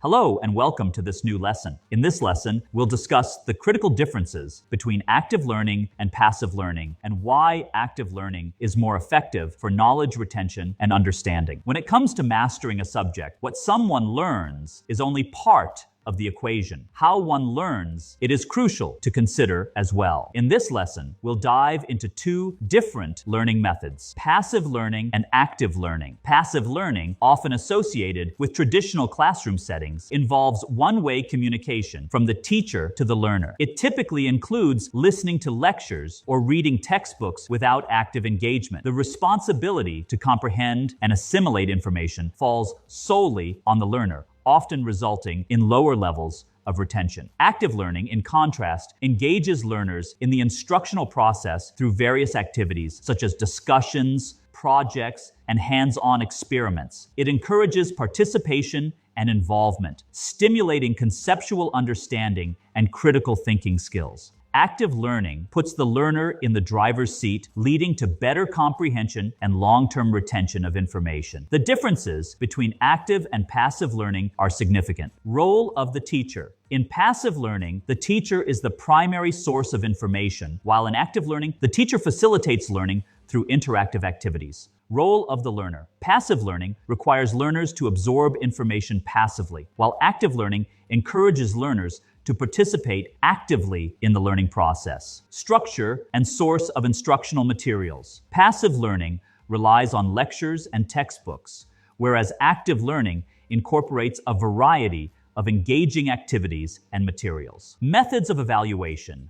Hello and welcome to this new lesson. In this lesson, we'll discuss the critical differences between active learning and passive learning and why active learning is more effective for knowledge retention and understanding. When it comes to mastering a subject, what someone learns is only part of the equation. How one learns, it is crucial to consider as well. In this lesson, we'll dive into two different learning methods: passive learning and active learning. Passive learning, often associated with traditional classroom settings, involves one-way communication from the teacher to the learner. It typically includes listening to lectures or reading textbooks without active engagement. The responsibility to comprehend and assimilate information falls solely on the learner, often resulting in lower levels of retention. Active learning, in contrast, engages learners in the instructional process through various activities such as discussions, projects, and hands-on experiments. It encourages participation and involvement, stimulating conceptual understanding and critical thinking skills. Active learning puts the learner in the driver's seat, leading to better comprehension and long-term retention of information. The differences between active and passive learning are significant. Role of the teacher. In passive learning, the teacher is the primary source of information, while in active learning, the teacher facilitates learning through interactive activities. Role of the learner. Passive learning requires learners to absorb information passively, while active learning encourages learners to participate actively in the learning process. Structure and source of instructional materials. Passive learning relies on lectures and textbooks, whereas active learning incorporates a variety of engaging activities and materials. Methods of evaluation.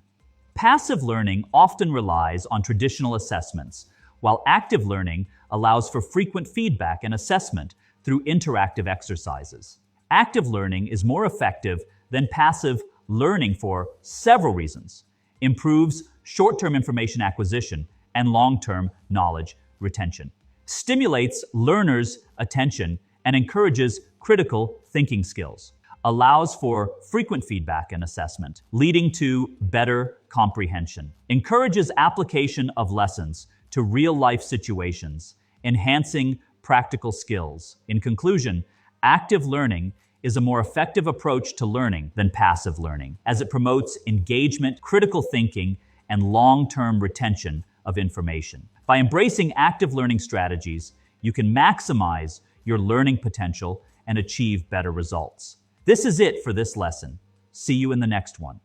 Passive learning often relies on traditional assessments, while active learning allows for frequent feedback and assessment through interactive exercises. Active learning is more effective than passive learning for several reasons: improves short-term information acquisition and long-term knowledge retention, stimulates learners' attention and encourages critical thinking skills, allows for frequent feedback and assessment, leading to better comprehension, encourages application of lessons to real-life situations, enhancing practical skills. In conclusion, active learning is a more effective approach to learning than passive learning, as it promotes engagement, critical thinking, and long-term retention of information. By embracing active learning strategies, you can maximize your learning potential and achieve better results. This is it for this lesson. See you in the next one.